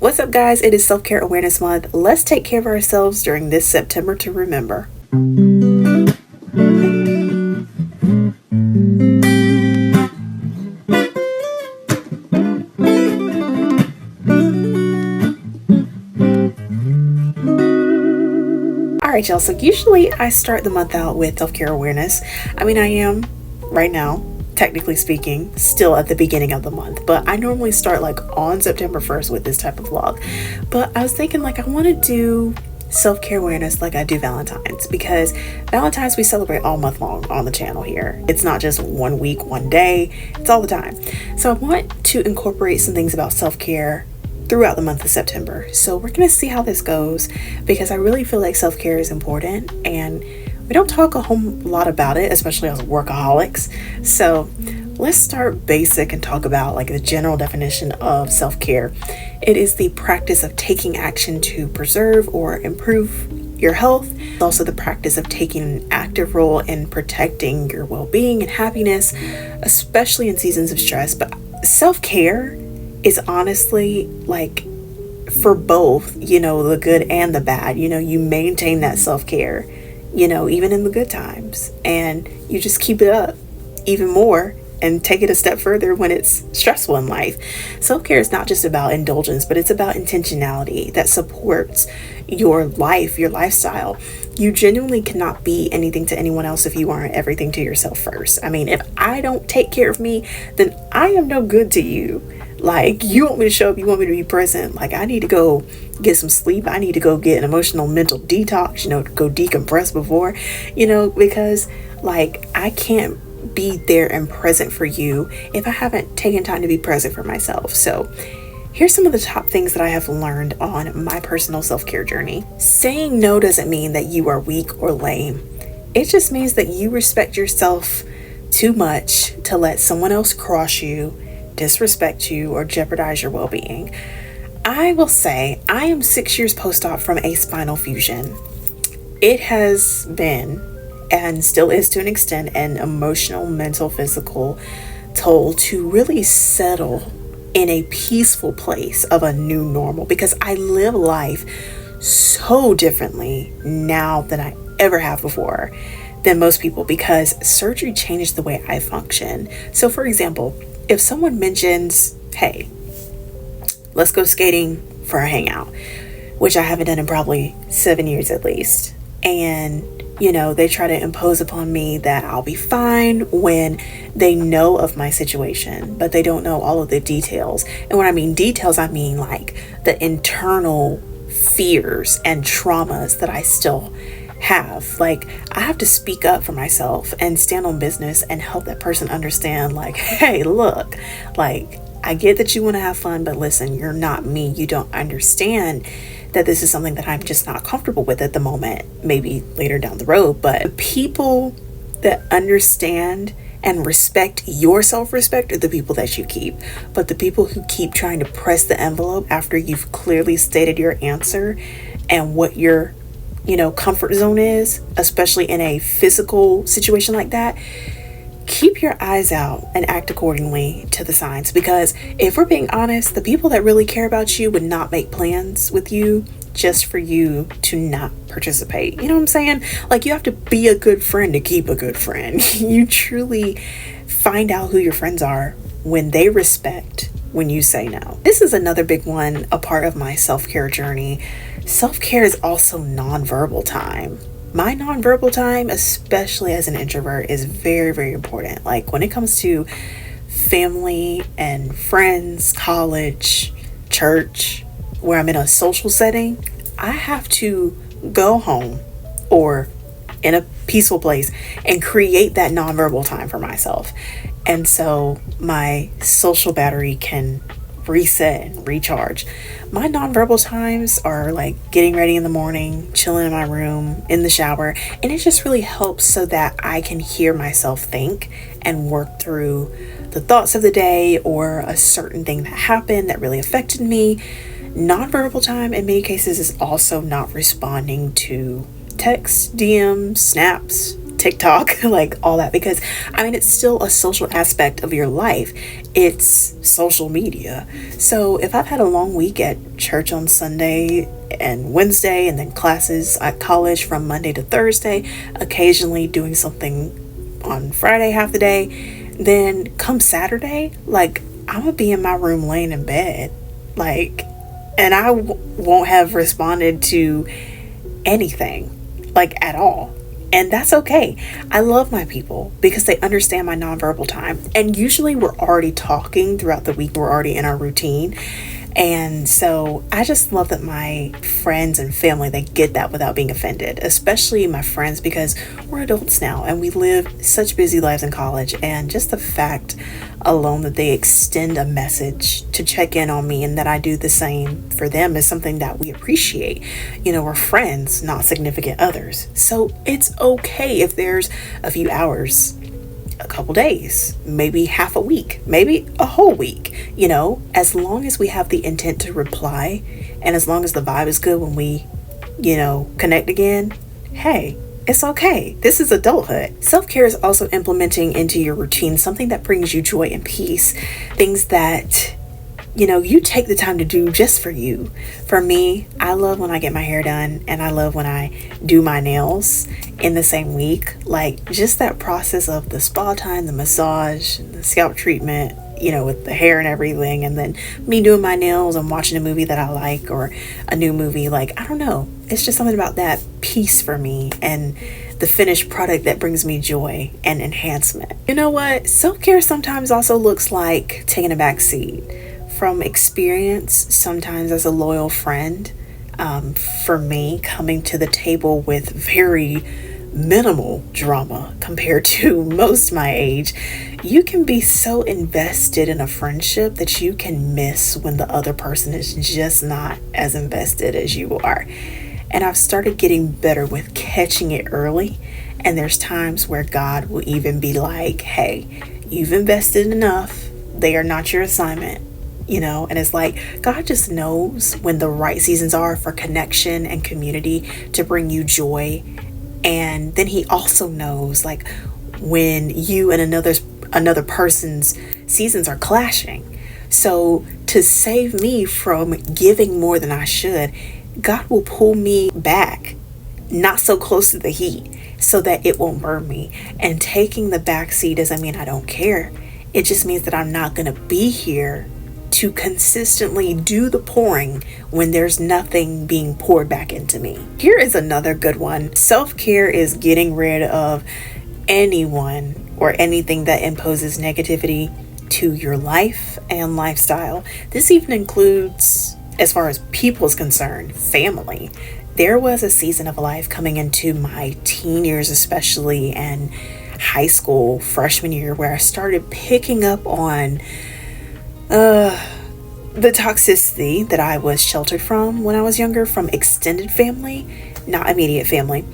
What's up, guys? It is Self-Care Awareness Month. Let's take care of ourselves during this September to remember. Alright, y'all, so usually I start the month out with self-care awareness. I am right now, technically speaking, still at the beginning of the month, but I normally start like on September 1st with this type of vlog. But I was thinking I want to do self-care awareness like I do Valentine's, because Valentine's we celebrate all month long on the channel here. It's not just 1 week, 1 day, it's all the time. So I want to incorporate some things about self-care throughout the month of September. So we're going to see how this goes, because I really feel like self-care is important and we don't talk a whole lot about it, especially as workaholics. So let's start basic and talk about the general definition of self-care. It is the practice of taking action to preserve or improve your health. It's also the practice of taking an active role in protecting your well-being and happiness, especially in seasons of stress. But self-care is honestly for both, the good and the bad. You maintain that self-care, even in the good times, and you just keep it up even more and take it a step further when it's stressful in life. Self-care is not just about indulgence, but it's about intentionality that supports your life, your lifestyle. You genuinely cannot be anything to anyone else if you aren't everything to yourself first. If I don't take care of me, then I am no good to you. You want me to show up, you want me to be present. I need to go get some sleep. I need to go get an emotional mental detox, to go decompress before, because I can't be there and present for you if I haven't taken time to be present for myself. So here's some of the top things that I have learned on my personal self-care journey. Saying no doesn't mean that you are weak or lame. It just means that you respect yourself too much to let someone else cross you, disrespect you, or jeopardize your well-being. I will say I am 6 years post-op from a spinal fusion. It has been, and still is to an extent, an emotional, mental, physical toll to really settle in a peaceful place of a new normal, because I live life so differently now than I ever have before than most people, because surgery changed the way I function. So for example, if someone mentions, hey, let's go skating for a hangout, which I haven't done in probably 7 years at least, and they try to impose upon me that I'll be fine when they know of my situation, but they don't know all of the details. And when I mean details, I mean the internal fears and traumas that I still have. I have to speak up for myself and stand on business and help that person understand, hey, look, I get that you want to have fun, but listen, you're not me. You don't understand that this is something that I'm just not comfortable with at the moment, maybe later down the road. But the people that understand and respect your self-respect are the people that you keep. But the people who keep trying to press the envelope after you've clearly stated your answer and what your comfort zone is, especially in a physical situation like that, keep your eyes out and act accordingly to the signs. Because if we're being honest, the people that really care about you would not make plans with you just for you to not participate. You know what I'm saying? You have to be a good friend to keep a good friend. You truly find out who your friends are when they respect when you say no. This is another big one, a part of my self-care journey. Self-care is also nonverbal time. My nonverbal time, especially as an introvert, is very, very important. When it comes to family and friends, college, church, where I'm in a social setting, I have to go home or in a peaceful place and create that nonverbal time for myself. And so my social battery can reset and recharge. My nonverbal times are getting ready in the morning, chilling in my room, in the shower, and it just really helps so that I can hear myself think and work through the thoughts of the day or a certain thing that happened that really affected me. Nonverbal time in many cases is also not responding to texts, DMs, snaps, TikTok, like all that, because I mean, it's still a social aspect of your life. It's social media. So if I've had a long week at church on Sunday and Wednesday, and then classes at college from Monday to Thursday, occasionally doing something on Friday half the day, then come Saturday, like I'm gonna be in my room laying in bed, like, and I won't have responded to anything, like at all. And that's okay. I love my people because they understand my nonverbal time. And usually we're already talking throughout the week, we're already in our routine. And so I just love that my friends and family, they get that without being offended, especially my friends, because we're adults now and we live such busy lives in college. And just the fact alone that they extend a message to check in on me and that I do the same for them is something that we appreciate. You know, we're friends, not significant others. So it's okay if there's a few hours, a couple days, maybe half a week, maybe a whole week, you know, as long as we have the intent to reply and as long as the vibe is good when we, you know, connect again, hey, it's okay. This is adulthood. Self-care is also implementing into your routine something that brings you joy and peace, things that, you know, you take the time to do just for you. For me, I love when I get my hair done and I love when I do my nails in the same week. Like just that process of the spa time, the massage, and the scalp treatment, you know, with the hair and everything, and then me doing my nails and watching a movie that I like or a new movie. Like, I don't know. It's just something about that peace for me and the finished product that brings me joy and enhancement. You know what? Self-care sometimes also looks like taking a back seat. From experience, sometimes as a loyal friend, for me, coming to the table with very minimal drama compared to most my age, you can be so invested in a friendship that you can miss when the other person is just not as invested as you are. And I've started getting better with catching it early. And there's times where God will even be like, hey, you've invested enough. They are not your assignment. You know, and it's like God just knows when the right seasons are for connection and community to bring you joy. And then he also knows like when you and another person's seasons are clashing. So to save me from giving more than I should, God will pull me back, not so close to the heat, so that it won't burn me. And taking the back seat doesn't mean I don't care. It just means that I'm not going to be here to consistently do the pouring when there's nothing being poured back into me. Here is another good one. Self-care is getting rid of anyone or anything that imposes negativity to your life and lifestyle. This even includes, as far as people is concerned, family. There was a season of life coming into my teen years especially, and high school freshman year, where I started picking up on the toxicity that I was sheltered from when I was younger from extended family, not immediate family.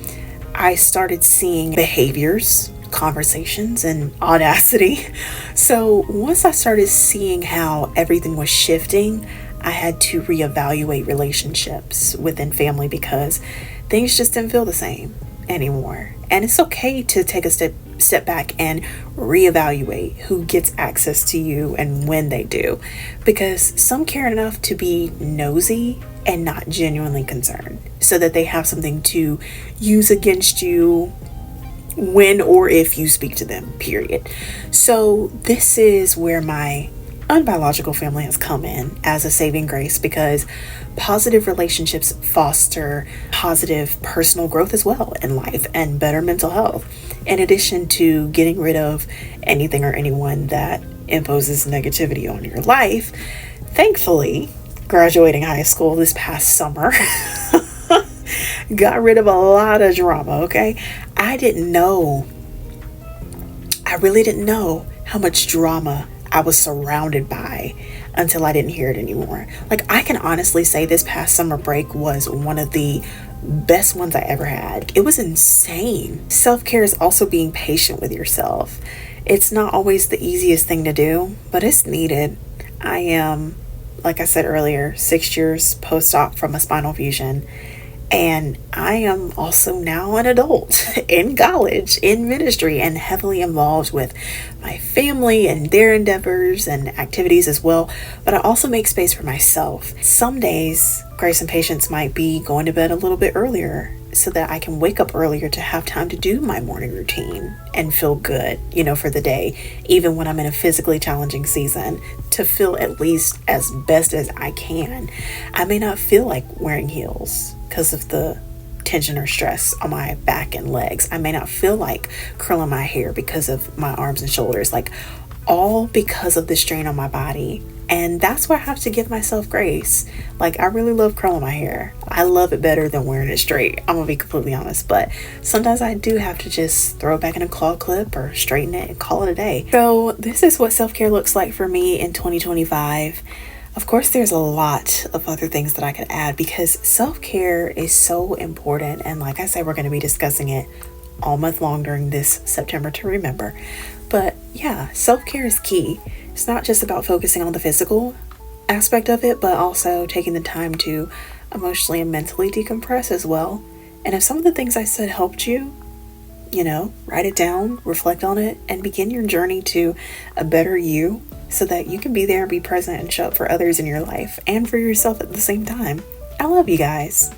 I started seeing behaviors, conversations, and audacity. So once I started seeing how everything was shifting, I had to reevaluate relationships within family because things just didn't feel the same anymore. And it's okay to take a step back and reevaluate who gets access to you and when they do, because some care enough to be nosy and not genuinely concerned, so that they have something to use against you when or if you speak to them, period. So this is where my unbiological family has come in as a saving grace, because positive relationships foster positive personal growth as well in life and better mental health, in addition to getting rid of anything or anyone that imposes negativity on your life. Thankfully, graduating high school this past summer got rid of a lot of drama, okay? I really didn't know how much drama I was surrounded by until I didn't hear it anymore. Like, I can honestly say this past summer break was one of the best ones I ever had. It was insane. Self-care is also being patient with yourself. It's not always the easiest thing to do, but it's needed. I am, like I said earlier, 6 years post-op from a spinal fusion, And I am also now an adult in college, in ministry, and heavily involved with my family and their endeavors and activities as well. But I also make space for myself. Some days, grace and patience might be going to bed a little bit earlier so that I can wake up earlier to have time to do my morning routine and feel good, for the day, even when I'm in a physically challenging season, to feel at least as best as I can. I may not feel like wearing heels because of the tension or stress on my back and legs. I may not feel like curling my hair because of my arms and shoulders, like all because of the strain on my body. And that's why I have to give myself grace. Like, I really love curling my hair. I love it better than wearing it straight. I'm gonna be completely honest. But sometimes I do have to just throw it back in a claw clip or straighten it and call it a day. So this is what self-care looks like for me in 2025. Of course, there's a lot of other things that I could add because self-care is so important. And like I said, we're going to be discussing it all month long during this September to remember. But yeah, self-care is key. It's not just about focusing on the physical aspect of it, but also taking the time to emotionally and mentally decompress as well. And if some of the things I said helped you, write it down, reflect on it, and begin your journey to a better you so that you can be there and be present and show up for others in your life and for yourself at the same time. I love you guys.